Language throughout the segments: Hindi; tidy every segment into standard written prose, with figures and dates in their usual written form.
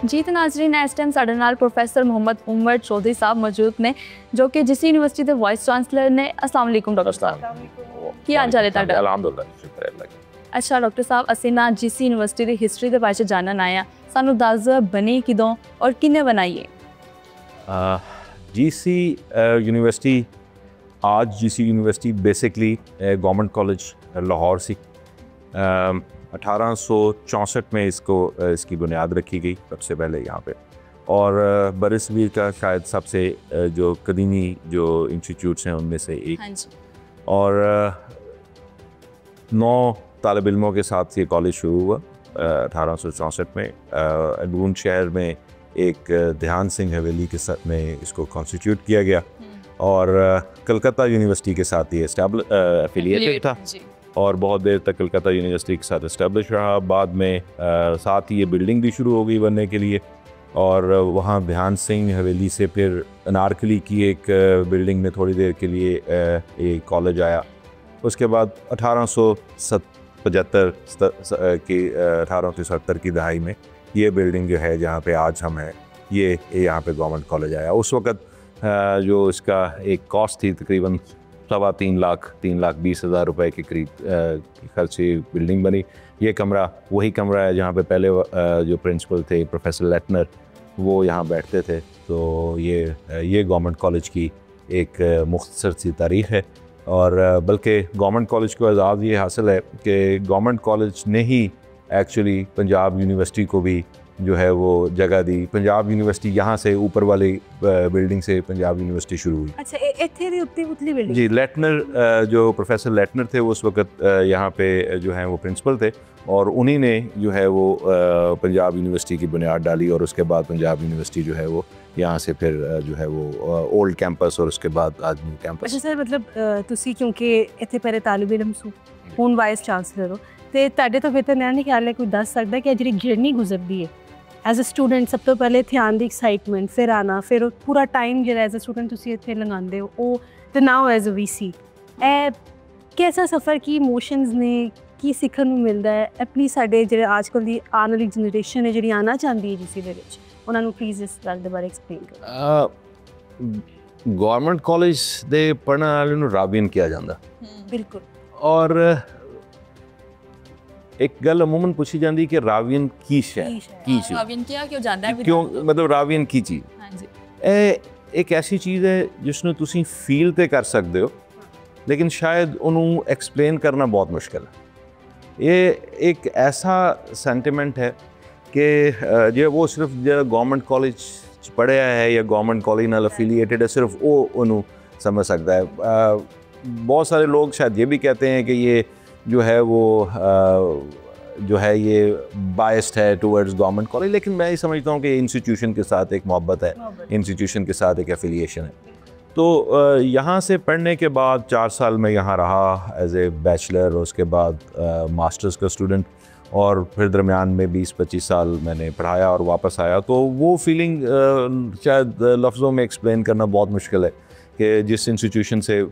जी तो नाजरीन इस टाइम साडे नाल प्रोफैसर मोहम्मद उमर चौधरी साहब मौजूद ने जो कि जिस यूनिवर्सिटी के वाइस चांसलर ने। अस्सलाम वालेकुम डॉक्टर साहब, की हाल चाल है तुहाडा? अल्हम्दुलिल्लाह, शुक्र अल्लाह का। अच्छा डॉक्टर साहब, असीं ना जिस यूनिवर्सिटी की हिस्टरी के बारे जानन आए हैं, सानू दस बनी किदों और किन्ने बनाई है? जीसी यूनिवर्सिटी आज GC university basically government college Lahore सी 1864 में इसकी बुनियाद रखी गई सबसे पहले यहाँ पे। और बरसवीर का शायद सबसे जो कदीमी जो इंस्टीट्यूट्स हैं उनमें से एक। हाँ जी। और 9 तालिब इल्मों के साथ ये कॉलेज शुरू हुआ 1864 में। अनून शहर में एक ध्यान सिंह हवेली के साथ में इसको कॉन्स्टिट्यूट किया गया और कलकत्ता यूनिवर्सिटी के साथ ये एफिलिएटेड था और बहुत देर तक कलकत्ता यूनिवर्सिटी के साथ इस्टेब्लिश रहा। बाद में साथ ही ये बिल्डिंग भी शुरू हो गई बनने के लिए और वहाँ ध्यान सिंह हवेली से फिर अनारकली की एक बिल्डिंग में थोड़ी देर के लिए एक कॉलेज आया। उसके बाद 1870 की दहाई में ये बिल्डिंग जो है जहाँ पे आज हम हैं ये यहाँ पे गवर्नमेंट कॉलेज आया। उस वक़्त जो इसका एक कॉस्ट थी तकरीबन 3,20,000 रुपए के करीब खर्च से बिल्डिंग बनी। ये कमरा वही कमरा है जहाँ पे पहले जो प्रिंसिपल थे प्रोफेसर लेटनर वो यहाँ बैठते थे। तो ये गवर्नमेंट कॉलेज की एक मुख्तसर सी तारीख़ है। और बल्कि गवर्नमेंट कॉलेज को एजाज़ ये हासिल है कि गवर्नमेंट कॉलेज ने ही एक्चुअली पंजाब यूनिवर्सिटी को भी जो है वो जगह दी। पंजाब यूनिवर्सिटी यहाँ से ऊपर वाली बिल्डिंग से पंजाब यूनिवर्सिटी शुरू हुई। अच्छा, इत्थे दी उत्ते उतली बिल्डिंग? जी, लेटनर जो प्रोफेसर लेटनर थे वो उस वक्त यहाँ पे जो हैं वो प्रिंसिपल थे और उन्हीं ने जो है वो पंजाब यूनिवर्सिटी की बुनियाद डाली और उसके बाद पंजाब यूनिवर्सिटी जो है वो यहाँ से फिर जो है वो ओल्ड कैंपस और उसके बाद आज न्यू कैंपस। अच्छा सर, मतलब तुसी क्योंकि इत्थे पहले तालिब इल्म सू हुण वाइस चांसलर हो ते तुहाडे तो बेहतर मेरा नहीं ख्याल है कोई दस सकदा कि जिहड़ी जर्नी गुजरदी है एज अ स्टूडेंट, सब तो पहले इत्थे आने की एक्साइटमेंट, फिर आना, फिर पूरा टाइम जो एज अ स्टूडेंट तुसी इत्थे लगांदे हो ओ ते नाउ एज अ वीसी कैसा सफ़र की इमोशंस ने की सीखन नूं मिलदा है? प्लीज़ साडे जिहड़े आजकल दी आने वाली जनरेशन है जिहड़ी आना चाहती है जीसी दे विच उन्हां नूं प्लीज़ इस गल दे बारे एक्सप्लेन करो। गवर्नमेंट कॉलेज दे पढ़ने वाले नूं राबियन किया जांदा। बिल्कुल। और एक गल अमूमन पूछी जाती कि रावियन की शय रावियन क्या क्यों जांदा है, क्यों मतलब रावियन की चीज़। हाँ जी। एक ऐसी चीज़ है जिसनूं तुसीं फील ते कर सकते हो लेकिन शायद उन्होंने एक्सप्लेन करना बहुत मुश्किल है। ये एक ऐसा सेंटिमेंट है कि जो वो सिर्फ जो गवर्नमेंट कॉलेज पढ़िया है या गवर्नमेंट कॉलेज नाल एफिलिएटेड है सिर्फ वो उन्होंने समझ सकता है। बहुत सारे लोग शायद ये भी कहते हैं कि ये जो है वो जो है ये बायस्ड है टूवर्ड्स गवर्नमेंट कॉलेज, लेकिन मैं ये समझता हूँ कि इंस्टीट्यूशन के साथ एक मोहब्बत है, इंस्टीट्यूशन के साथ एक एफिलिएशन है। तो यहाँ से पढ़ने के बाद 4 साल में यहाँ रहा एज ए बैचलर, उसके बाद मास्टर्स का स्टूडेंट और फिर दरमियान में 20-25 साल मैंने पढ़ाया और वापस आया। तो वो फीलिंग शायद लफ्ज़ों में एक्सप्लेन करना बहुत मुश्किल है कि जिस इंस्टीट्यूशन से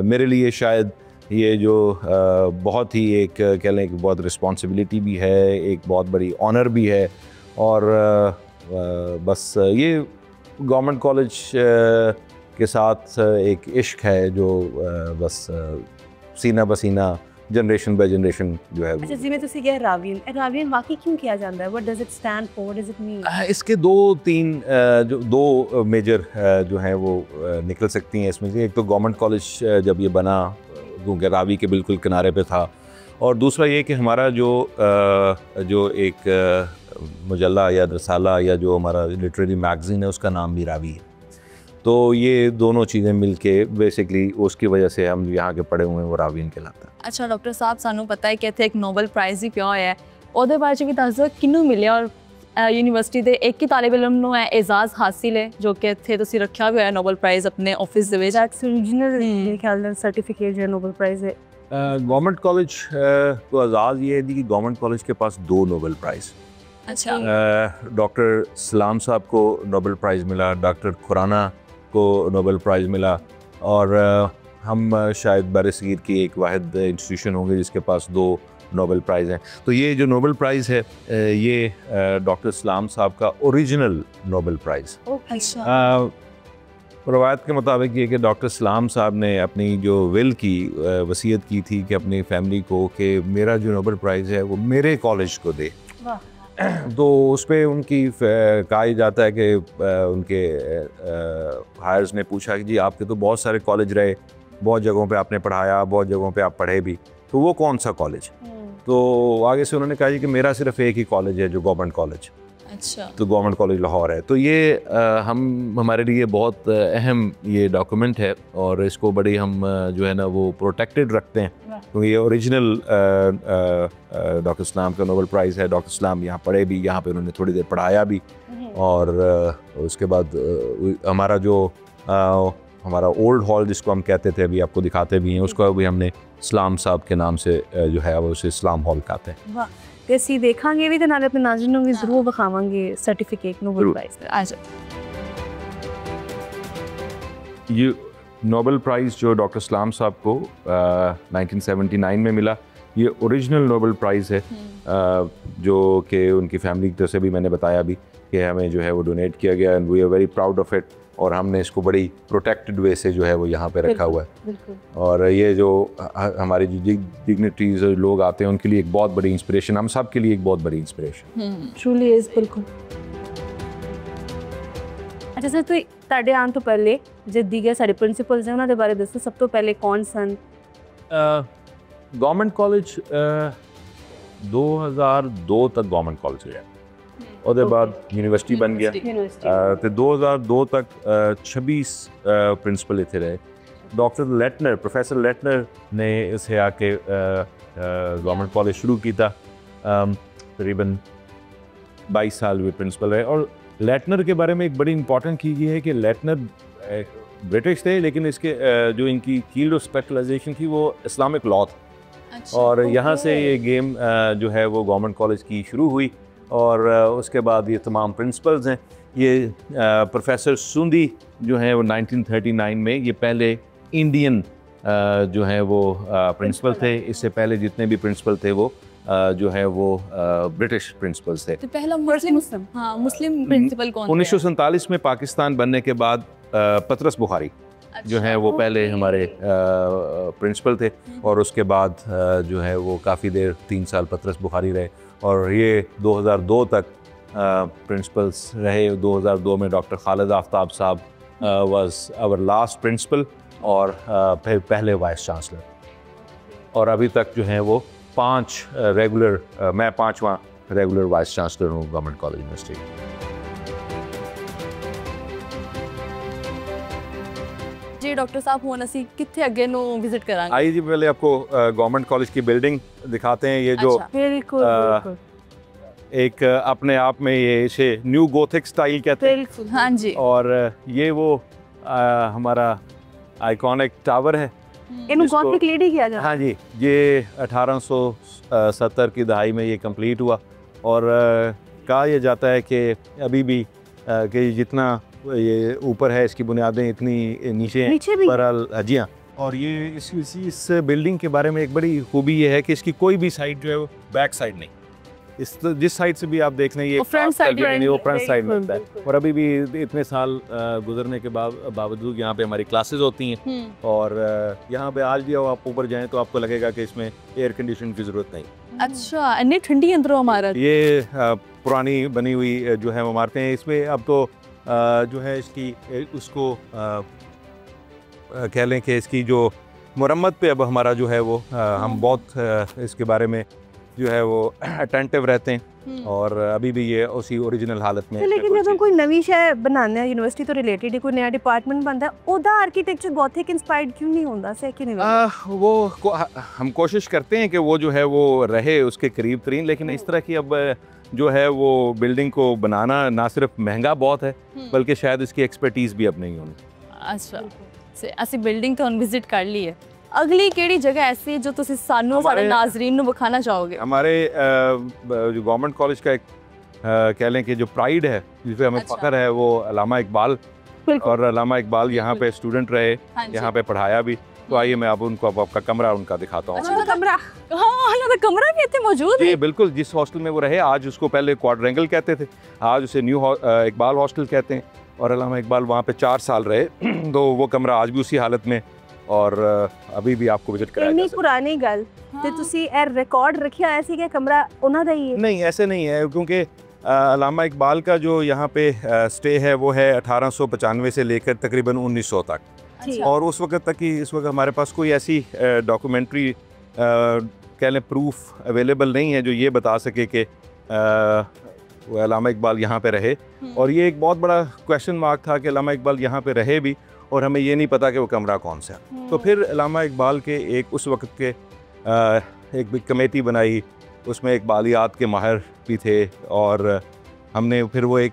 मेरे लिए शायद ये जो बहुत ही एक कह लें कि बहुत रिस्पॉन्सिबिलिटी भी है, एक बहुत बड़ी ऑनर भी है और बस ये गवर्नमेंट कॉलेज के साथ एक इश्क है जो बस सीना बसीना जनरेशन बाय जनरेशन जो है। अच्छा, जिवें तुसीं कहा रावियन वाकई क्यों किया जाता है? What does it stand for, what does it mean? इसके दो मेजर जो हैं वो निकल सकती हैं इसमें से। एक तो गवर्नमेंट कॉलेज जब ये बना क्योंकि रावी के बिल्कुल किनारे पे था और दूसरा ये कि हमारा जो एक मुजल्ला या रसाला या जो हमारा लिटरेरी मैगज़ीन है उसका नाम भी रावी है। तो ये दोनों चीज़ें मिलके बेसिकली उसकी वजह से हम यहाँ के पढ़े हुए हैं वो रावीन कहलाता है। अच्छा डॉक्टर साहब, सानू पता है कि इत्थे एक नोबल प्राइज़ ही पिया होया है, ਉਹਦੇ ਬਾਰੇ 'ਚ ਵੀ ਦੱਸ ਦਿਓ ਕਿਹਨੂੰ ਮਿਲਿਆ और यूनिवर्सिटी ਦੇ एक ही तालिब इल्म ਨੂੰ ਹੈ एजाज़ हासिल है जो कि ਇੱਥੇ ਤੁਸੀਂ ਰੱਖਿਆ ਹੋਇਆ नोबल प्राइज़ अपने ऑफिस ਦੇ ਵਿੱਚ? ओरिजिनल मेरे ख्याल में सर्टिफिकेट जो नोबल प्राइज़ है गवर्नमेंट कॉलेज को एजाज़ ये है कि गवर्नमेंट कॉलेज के पास 2 नोबल प्राइज़। अच्छा। डॉक्टर सलाम साहब को नोबल प्राइज़ मिला, डॉक्टर खुराना को नोबल प्राइज़ मिला और हम शायद बरसगीर की एक वाहिद इंस्टीट्यूशन होंगे जिसके पास 2 नोबेल प्राइज़ हैं। तो ये जो नोबेल प्राइज़ है ये डॉक्टर सलाम साहब का ओरिजिनल नोबेल प्राइज़। अच्छा। रवायत के मुताबिक ये कि डॉक्टर सलाम साहब ने अपनी जो विल की वसीयत की थी कि अपनी फैमिली को कि मेरा जो नोबेल प्राइज़ है वो मेरे कॉलेज को दे। तो उस पर उनकी कहा जाता है कि उनके हायर्स ने पूछा कि जी आपके तो बहुत सारे कॉलेज रहे, बहुत जगहों पे आपने पढ़ाया, बहुत जगहों पे आप पढ़े भी, तो वो कौन सा कॉलेज? तो आगे से उन्होंने कहा जी कि मेरा सिर्फ एक ही कॉलेज है जो गवर्नमेंट कॉलेज। अच्छा। तो गवर्नमेंट कॉलेज लाहौर है। तो ये हमारे लिए बहुत अहम ये डॉक्यूमेंट है और इसको बड़ी हम जो है ना वो प्रोटेक्टेड रखते हैं, क्योंकि ये ओरिजिनल डॉक्टर सलाम का नोबेल प्राइज़ है। डॉक्टर सलाम यहाँ पढ़े भी, यहाँ पे उन्होंने थोड़ी देर पढ़ाया भी, और उसके बाद हमारा जो हमारा ओल्ड हॉल जिसको हम कहते थे, अभी आपको दिखाते भी हैं, उसको अभी हमने सलाम साहब के नाम से जो है वो उसे सलाम हॉल कहते हैं। ਤੇ ਅਸੀਂ ਦੇਖਾਂਗੇ ਵੀ ਤੇ ਨਾਲੇ ਆਪਣੇ ਨਾਜ਼ਰੀਨ ਨੂੰ ਵੀ ਜ਼ਰੂਰ ਵਿਖਾਵਾਂਗੇ ਸਰਟੀਫਿਕੇਟ ਨੋਬਲ ਪ੍ਰਾਈਜ਼ ਦਾ। अच्छा। ये नोबेल प्राइज़ जो डॉक्टर सलाम साहब को 1979 में मिला, ये ओरिजिनल नोबेल प्राइज़ है, जो कि उनकी फैमिली की तरफ से भी मैंने बताया भी कि हमें जो है वो डोनेट किया गया, and we are very proud of it. और हमने इसको बड़ी प्रोटेक्टेड वे से जो है वो यहाँ पे रखा हुआ है। और ये जो हमारे जो डिग्निटरीज लोग आते हैं उनके लिए एक बहुत बड़ी इंस्पिरेशन, हम सब के लिए एक बहुत बड़ी इंस्पिरेशन ट्रूली इज। बिल्कुल। अच्छा सर, तो ਤੁਹਾਡੇ ਆਉਣ ਤੋਂ ਪਹਿਲੇ ਜੇ ਦੀਗੇ ਸਾਡੇ ਪ੍ਰਿੰਸੀਪਲਸ ਨੇ ਉਹਨਾਂ ਦੇ ਬਾਰੇ ਦੱਸੋ, ਸਭ ਤੋਂ ਪਹਿਲੇ ਕੌਣ ਸਨ? गवर्नमेंट कॉलेज 2002 तक गवर्नमेंट कॉलेज है, ਉਹਦੇ ਬਾਅਦ ਯੂਨੀਵਰਸਿਟੀ ਬਣ ਗਿਆ ਤੇ 2002 ਤੱਕ 26 ਪ੍ਰਿੰਸੀਪਲ ਇੱਥੇ ਰਹੇ। ਡਾਕਟਰ ਲੈਟਨਰ, ਪ੍ਰੋਫੈਸਰ ਲੈਟਨਰ ਨੇ ਇਸੇ ਆ ਕੇ गवर्नमेंट कॉलेज शुरू किया, तकरीबन 22 साल हुए प्रिंसिपल रहे। और लेटनर के बारे में एक बड़ी इंपॉर्टेंट चीज़ ये है कि लेटनर ब्रिटिश थे, लेकिन इसके जो इनकी फील्ड ऑफ स्पेशलाइजेशन थी वो इस्लामिक लॉ था। अच्छा। और यहाँ से ये गेम जो है वो गवर्नमेंट कॉलेज की शुरू हुई, और उसके बाद ये तमाम प्रिंसिपल्स हैं। ये प्रोफेसर सुंदी जो हैं वो 1939 में ये पहले इंडियन जो है वो प्रिंसिपल थे। इससे पहले जितने भी प्रिंसिपल थे वो जो है वो ब्रिटिश प्रिंसिपल्स थे। तो पहला मुस्लिम, हाँ, मुस्लिम प्रिंसिपल कौन थे? 1947 में पाकिस्तान बनने के बाद पतरस बुखारी जो हैं वो पहले हमारे प्रिंसिपल थे, और उसके बाद जो है वो काफ़ी देर 3 साल पतरस बुखारी रहे, और ये 2002 तक प्रिंसिपल्स रहे। 2002 में डॉक्टर खालिद आफ्ताब साहब वाज आवर लास्ट प्रिंसिपल, और फिर पहले वाइस चांसलर, और अभी तक जो है वो 5 रेगुलर, मैं 5वां रेगुलर वाइस चांसलर हूँ गवर्नमेंट कॉलेज यूनिवर्सिटी। जी डॉक्टर साहब, हुन असी कित्थे अगे नु विजिट करांगे? आइए जी, पहले आपको गवर्नमेंट कॉलेज की बिल्डिंग दिखाते हैं। ये जो बिल्कुल एक अपने आप में ये इसे न्यू गोथिक स्टाइल कहते हैं। बिल्कुल। हाँ जी। और ये वो हमारा आइकॉनिक टावर है। इन्हों गॉथिक लेडी किया जाता। हाँ जी, ये 1870 की दहाई में ये कंप्लीट हुआ, और कहा यह जाता है कि अभी भी कि जितना ये ऊपर है इसकी बुनियादें इतनी नीचे हैं। पर जी हाँ, और ये इस बिल्डिंग के बारे में एक बड़ी खूबी ये है कि इसकी कोई भी साइड जो है वो बैक साइड नहीं, इस जिस साइड से भी आप देख लें ये फ्रंट साइड नहीं, वो फ्रंट साइड में होता है। और अभी भी इतने साल गुजरने के बावजूद यहाँ पे हमारी क्लासेस होती हैं, और यहाँ पे आज भी आप ऊपर जाएं तो आपको लगेगा कि इसमें एयर कंडीशन की ज़रूरत नहीं। अच्छा, इतनी ठंडी अंदरों इमारत। ये पुरानी बनी हुई जो है इमारतें हैं, इसमें अब तो जो है इसकी उसको कह लें कि इसकी जो मुरम्मत पे अब हमारा जो है वो हम बहुत इसके बारे में जो है वो अटेंटिव रहते हैं, और अभी भी ये उसी ओरिजिनल हालत में। लेकिन जब हम कोई नवी शय बनाने हैं यूनिवर्सिटी तो रिलेटेड कोई नया डिपार्टमेंट बनता है, ओदा आर्किटेक्चर गॉथिक इंस्पायर्ड क्यों नहीं होता से कि नहीं? वो हम कोशिश करते हैं कि वो जो है वो रहे उसके करीब तरीन, लेकिन इस तरह की अब जो है वो बिल्डिंग को बनाना ना सिर्फ महंगा बहुत है, बल्कि शायद इसकी एक्सपर्टीज़ भी अब नहीं होनी। अच्छा, ਅਸੀਂ ਬਿਲਡਿੰਗ तो विजिट कर ली है। अगली केड़ी जगह ऐसी जो तुसी सानू सारे नाज़रीन नु दिखाना चाहोगे? हमारे जो गवर्नमेंट कॉलेज का एक कह लें कि जो प्राइड है, जिस पे हमें फख्र है, वो अल्लामा इकबाल। और अल्लामा इकबाल यहाँ पे स्टूडेंट रहे, यहाँ पे पढ़ाया भी, तो आइए मैं अब उनको अब आपका कमरा उनका दिखाता हूँ। अच्छा कमरा, हाँ ਉਹਨਾਂ ਦਾ ਕਮਰਾ भी ਇੱਥੇ मौजूद है। जी बिल्कुल, जिस हॉस्टल में वो रहे, आज उसको पहले क्वाड्रेंगल कहते थे, आज उसे न्यू इकबाल हॉस्टल कहते हैं, और अल्लामा इकबाल वहाँ पे 4 साल रहे। तो वो कमरा आज भी उसी हालत में, और अभी भी आपको विजिट कराया जा ਇੰਨੀ सकता ਪੁਰਾਣੀ ਗੱਲ ਤੇ ਤੁਸੀਂ ਇਹ ਰਿਕਾर्ड रखिया होया सी कि कमरा ਉਹਨਾਂ ਦਾ ही है। है? नहीं, ऐसे नहीं है, क्योंकि अल्लामा इकबाल का जो यहाँ पे स्टे है वो है 1895 से लेकर तकरीबन 1900 तक, अच्छा। और उस वक्त तक की इस वक्त हमारे पास कोई ऐसी डॉक्यूमेंट्री कह लें प्रूफ अवेलेबल नहीं है जो ये बता सके कि वो अल्लामा इकबाल यहाँ पे रहे। और ये एक बहुत बड़ा क्वेश्चन मार्क था कि अल्लामा इकबाल यहाँ पे रहे भी, और हमें ये नहीं पता कि वो कमरा कौन सा। तो फिर अल्लामा इकबाल के एक उस वक्त के एक बिग कमेटी बनाई, उसमें इकबालियात के माहिर भी थे, और हमने फिर वो एक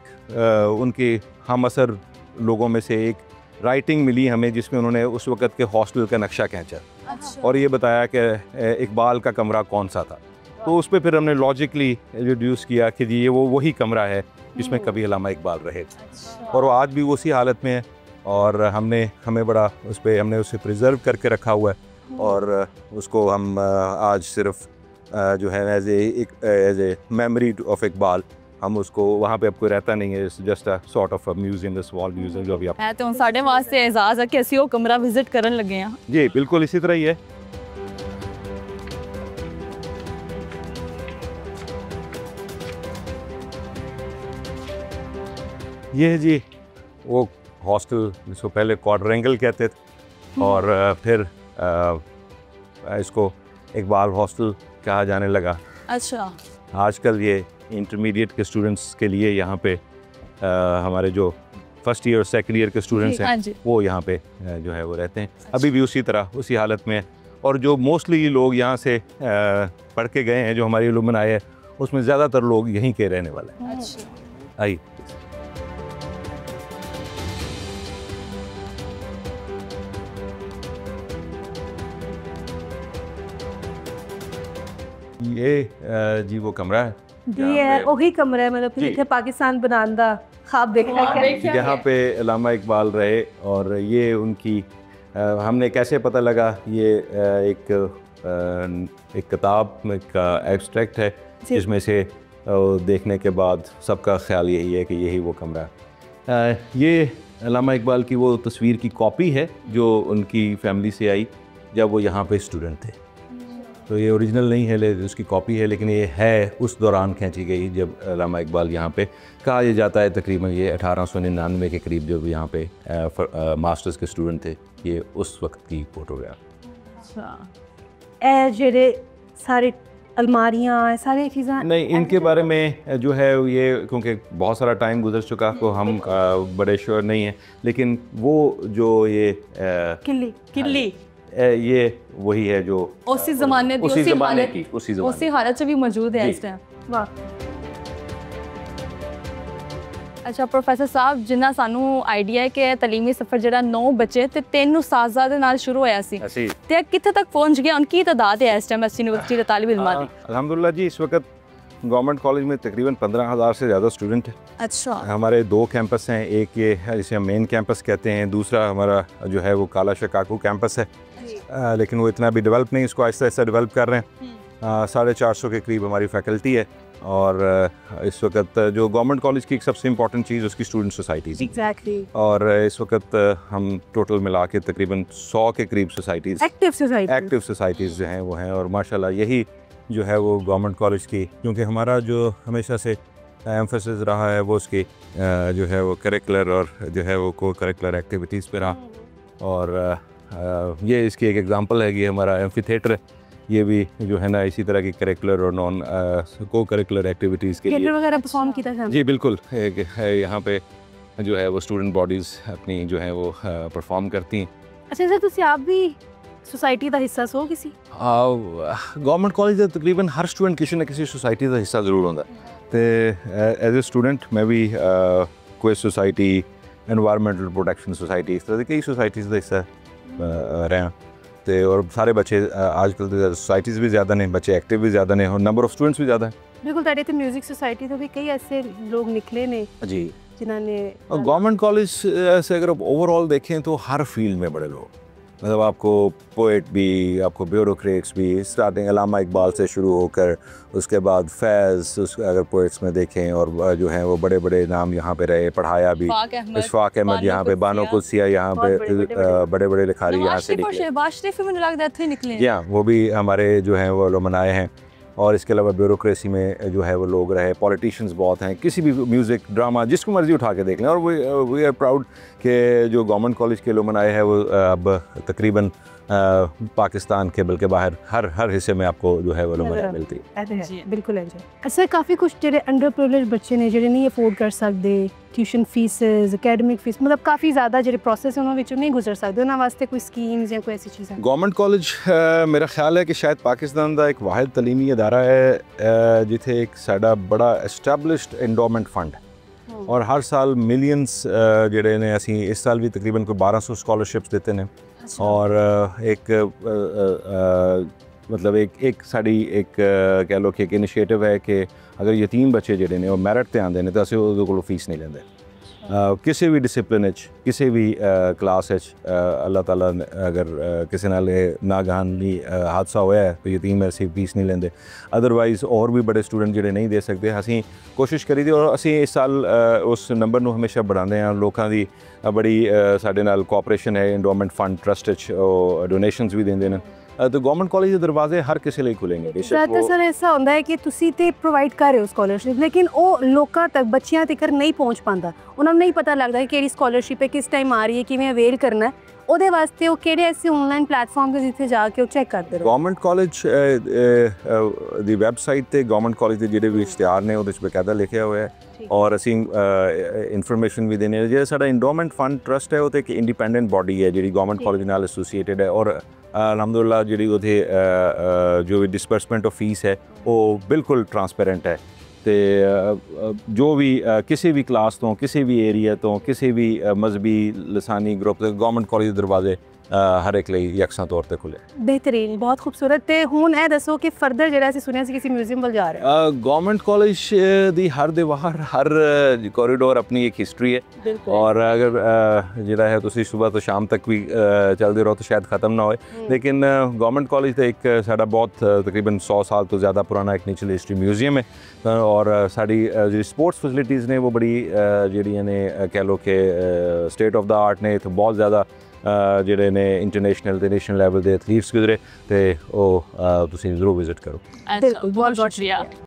उनके हम असर लोगों में से एक राइटिंग मिली हमें, जिसमें उन्होंने उस वक्त के हॉस्टल का नक्शा खींचा और ये बताया कि इकबाल का कमरा कौन सा था। तो उस पर फिर हमने लॉजिकली रिड्यूस किया कि जी ये वो वही कमरा है जिसमें कभी अल्लामा इकबाल रहे थे, और वो आज भी उसी हालत में है, और हमें बड़ा उस पर हमने उसे प्रिजर्व करके रखा हुआ है, और उसको हम आज सिर्फ जो है as a memory of Iqbal हम उसको वहाँ पे अब कोई रहता नहीं है, just a sort of museum, the small museum जो अभी आप है। तो ਹੁਣ ਸਾਡੇ ਵਾਸਤੇ एजाज़ है कि ਅਸੀਂ ਉਹ ਕਮਰਾ ਵਿਜ਼ਿਟ ਕਰਨ ਲੱਗੇ ਹਾਂ। जी बिल्कुल इसी तरह ही है। ये है जी वो हॉस्टल जिसको पहले क्वाड्रेंगल कहते थे, और फिर इसको इकबाल हॉस्टल कहा जाने लगा। अच्छा, आजकल ये इंटरमीडिएट के स्टूडेंट्स के लिए यहाँ पे हमारे जो फर्स्ट ईयर और सेकंड ईयर के स्टूडेंट्स हाँ हैं जी। वो यहाँ पे जो है वो रहते हैं अभी भी उसी तरह उसी हालत में है। और जो मोस्टली लोग यहाँ से पढ़ के गए हैं, जो हमारी इल्लुमन आए हैं, उसमें ज़्यादातर लोग यहीं के रहने वाले हैं। अच्छा। आइए ये जी वो कमरा है जी है वही कमरा है, मतलब जी। इतने पाकिस्तान बनाने का ख्वाब देखा क्या? जहाँ पे अल्लामा इकबाल रहे, और ये उनकी हमने कैसे पता लगा, ये एक किताब का एक्सट्रैक्ट है जिसमें से देखने के बाद सबका ख्याल यही है कि यही वो कमरा है। ये अल्लामा इकबाल की वो तस्वीर की कॉपी है जो उनकी फैमिली से आई जब वो यहाँ पे स्टूडेंट थे। तो ये ओरिजिनल नहीं है, उसकी कॉपी है, लेकिन ये है उस दौरान खींची गई जब अल्लामा इकबाल यहाँ पे, कहा यह जाता है तकरीबन ये 1899 के करीब जब यहाँ पे मास्टर्स के स्टूडेंट थे, ये उस वक्त की फोटोग्राफ। अच्छा, ए जेरे सारे अलमारियाँ सारी चीज़ें नहीं, इनके बारे में जो है ये क्योंकि बहुत सारा टाइम गुजर चुका तो हम बड़े श्योर नहीं हैं, लेकिन वो जो ये किल्ली ये वही है जो उसी ज़माने की उसी ज़माने हालत की उसी हालत से भी मौजूद है जी। इस टाइम। वाह। अच्छा प्रोफेसर साहब, जिन्ना सानू आइडिया है कि तलीमी सफ़र जरा 9 बच्चे ते 3 उस्ताज़ा दे नाल शुरू होया सी ऐसी ते कित्थे तक पहुंच गया, उनकी तादाद है इस टाइम एस यूनिवर्सिटी के तालिब इल्मां दी? अल्हम्दुलिल्लाह जी, इस वक्त गवर्नमेंट कॉलेज में तकरीबन 15,000 से ज़्यादा स्टूडेंट हैं। अच्छा, हमारे 2 कैंपस हैं, एक ये जिसे हम मेन कैंपस कहते हैं, दूसरा हमारा जो है वो काला शकाकू कैंपस है, लेकिन वो इतना भी डेवलप नहीं, इसको आहिस्ता आहिस्ता डेवलप कर रहे हैं। 450 के करीब हमारी फैकल्टी है, और इस वक्त जो गवर्नमेंट कॉलेज की एक सबसे इम्पॉर्टेंट चीज़ उसकी स्टूडेंट सोसाइटीज़, एग्जैक्टली, और इस वक्त हम टोटल मिला के तकरीबन 100 के करीब सोसाइटीज़, एक्टिव सोसाइटीज़ जो हैं वो हैं। और माशाल्लाह यही जो है वो गवर्नमेंट कॉलेज की, क्योंकि हमारा जो हमेशा से एम्फेसिस रहा है वो उसकी जो है वो करिकुलर और जो है वो को करिकुलर एक्टिविटीज़ पे रहा। और ये इसकी एक एग्जांपल है कि हमारा एम्फी थिएटर, ये भी जो है ना इसी तरह की करिकुलर और नॉन को करिकुलर एक्टिविटीज़ के लिए थिएटर वगैरह परफॉर्म किया था। जी बिल्कुल, एक है यहाँ पे जो है वो स्टूडेंट बॉडीज़ अपनी जो है वो परफॉर्म करती हैं। अच्छा सर, तुसी आप भी सोसाइटी का हिस्सा सो किसी? गवर्नमेंट कॉलेज तकरीबन हर स्टूडेंट किसी न किसी सोसाइटी का हिस्सा जरूर होता है। तो एज ए स्टूडेंट मैं भी कोई सोसाइटी, एनवायरमेंटल प्रोटेक्शन सोसाइटी, इस तरह की कई सोसाइटीज़ का हिस्सा रहे हैं। तो और सारे बच्चे आजकल तो सोसाइटीज़ भी ज़्यादा ने, बच्चे एक्टिव भी ज़्यादा ने, और नंबर ऑफ स्टूडेंट्स भी ज़्यादा है। बिल्कुल, ताड़े थे म्यूजिक सोसाइटी तो भी कई ऐसे लोग निकले ने जी, जिन्होंने। और गवर्नमेंट कॉलेज से अगर आप ओवरऑल देखें तो हर फील्ड में बड़े लोग, मतलब आपको पोइट भी, आपको ब्यूरोक्रेट्स भी, स्टार्टिंग अल्लामा इकबाल से शुरू होकर उसके बाद फैज़, उस अगर पोइट्स में देखें और जो हैं वो बड़े बड़े नाम यहाँ पे रहे, पढ़ाया भी। इशफाक अहमद यहाँ पे, बानो कुदसिया यहाँ पे, बड़े बड़े लिखारी यहाँ से निकले। जी हाँ, वो भी हमारे जो हैं वो अलुमनाई हैं। और इसके अलावा ब्यूरोक्रेसी में जो है वो लोग रहे, पॉलिटिशियंस बहुत हैं, किसी भी म्यूज़िक ड्रामा जिसको मर्ज़ी उठा के देख लें। और वी आर प्राउड कि जो गवर्नमेंट कॉलेज के अलुमनाई है वो अब तकरीबन पाकिस्तान के बल्कि बाहर हर हिस्से में आपको जो है वो अलुमनाई मिलती है। बिल्कुल है जी। अच्छा, काफ़ी कुछ जेडे अंडर प्रिविलेज बच्चे ने जेडे नहीं अफोर्ड कर सकते ट्यूशन फीसिस, एकेडमिक फीस, मतलब काफ़ी ज़्यादा जेडे प्रोसेस उन्होंने विचों नहीं गुजर सकते, उन्होंने वास्ते कोई स्कीम्स या कोई ऐसी चीज़? गवर्नमेंट कॉलेज मेरा ख्याल है कि शायद पाकिस्तान का एक वाहिद तलीमी अदारा है जिथे एक साडा बड़ा एस्टैब्लिश्ड एंडोमेंट फंड है और हर साल मिलियंस जेडे ने असी इस साल भी तकरीबन कोई 1200 स्कॉलरशिप्स देते हैं। और मतलब एक साड़ी एक कह लो कि एक इनिशिएटिव है कि अगर यतीम बच्चे जेडे ने मैरिट ते आंदे ने तो असीं उहदे कोलों फीस नहीं लेंदे। किसी भी डिसिपलिन किसी भी क्लास अल्लाह ताला अगर किसी नाल नागहानी हादसा होया है तो यतीम ऐसी फीस नहीं लेंदे। अदरवाइज़ और भी बड़े स्टूडेंट जेडे नहीं दे सकते, असीं कोशिश करी दी और असीं इस साल उस नंबर नूं हमेशा बढ़ाते हैं। लोगों की बड़ी साडे नाल कोऑपरेशन है, एंडोमेंट फंड ट्रस्ट डोनेशंस भी देंदे ने। तो गवर्नमेंट कॉलेज के दरवाजे हर किसी लिए खुलेंगे। बेशक सर ऐसा होता है कि तुसी ते प्रोवाइड कर रहे हो स्कॉलरशिप, लेकिन वो लोगों तक बच्चियां तक नहीं पहुंच पाता, उन्होंने नहीं पता लगता कि केड़ी स्कॉलरशिप है, किस टाइम आ रही है, किवें अवेल करना है। ਉਹਦੇ ਵਾਸਤੇ ਉਹ ਕਿਹੜੇ ਐਸੇ ਆਨਲਾਈਨ ਪਲੇਟਫਾਰਮ ਤੇ ਜਿੱਥੇ ਜਾ ਕੇ ਉਹ ਚੈੱਕ ਕਰਦੇ ਰਹੋ? ਗਵਰਨਮੈਂਟ ਕਾਲਜ ਦੀ ਵੈਬਸਾਈਟ ਤੇ ਗਵਰਨਮੈਂਟ ਕਾਲਜ ਦੇ ਜਿਹੜੇ ਵੀ ਇਸ਼ਤਿਹਾਰ ਨੇ ਉਹਦੇ ਵਿੱਚ ਬਕਾਇਦਾ ਲਿਖਿਆ ਹੋਇਆ ਹੈ ਔਰ ਅਸੀਂ ਇਨਫੋਰਮੇਸ਼ਨ ਵੀ ਦਿੰਦੇ ਹਾਂ। ਜਿਹੜਾ ਸਾਡਾ ਇੰਡੋਮੈਂਟ ਫੰਡ ਟਰਸਟ ਹੈ ਉਹ ਤੇ ਇੱਕ ਇੰਡੀਪੈਂਡੈਂਟ ਬਾਡੀ ਹੈ ਜਿਹੜੀ ਗਵਰਨਮੈਂਟ ਕਾਲਜ ਨਾਲ ਐਸੋਸੀਏਟਡ ਹੈ ਔਰ अलहमदुलिल्लाह ਜਿਹੜੀ ਉਹਦੇ ਜੋ ਵੀ ਡਿਸਬਰਸਮੈਂਟ ਆਫ ਫੀਸ ਹੈ ਉਹ ਬਿਲਕੁਲ ਟਰਾਂਸਪੇਰੈਂਟ ਹੈ। ਤੇ ਜੋ ਵੀ ਕਿਸੇ ਵੀ ਕਲਾਸ ਤੋਂ, ਕਿਸੇ ਵੀ ਏਰੀਆ ਤੋਂ, ਕਿਸੇ ਵੀ ਮਜ਼ਹਬੀ ਲਸਾਨੀ ਗਰੁੱਪ ਦੇ ਗਵਰਨਮੈਂਟ ਕਾਲਜ ਦੇ ਦਰਵਾਜ਼ੇ हर एक लिए यकसा तौर पर खुले। बेहतरीन, बहुत खूबसूरत। तो हुण ये दसो कि फर्दर जो सुनिया किसी म्यूजियम वाल जा रहे हैं? गवर्नमेंट कॉलेज की हर दीवार हर कॉरीडोर अपनी एक हिस्ट्री है और अगर जो है तुम सुबह तो शाम तक भी चलते रहो तो शायद ख़त्म ना हो। लेकिन गवर्नमेंट कॉलेज तो एक साडा बहुत तकरीबन 100 साल तो ज़्यादा पुराना एक नेचुरल हिस्ट्री म्यूजियम है और साड़ी जो स्पोर्ट्स फैसिलिटीज़ ने वो बड़ी जी ने कह लो कि स्टेट ऑफ द आर्ट ने। तो बहुत ज़्यादा ਜਿਹੜੇ ਨੇ ਇੰਟਰਨੈਸ਼ਨਲ ਤੇ ਨੈਸ਼ਨਲ ਲੈਵਲ ਦੇ ਐਥਲੀਟਸ ਗੁਜ਼ਰੇ ਤੇ ਉਹ ਤੁਸੀਂ ਜ਼ਰੂਰ ਵਿਜ਼ਿਟ ਕਰੋ। ਬਿਲਕੁਲ, ਬਹੁਤ ਬਹੁਤ ਸ਼ੁਕਰੀਆ।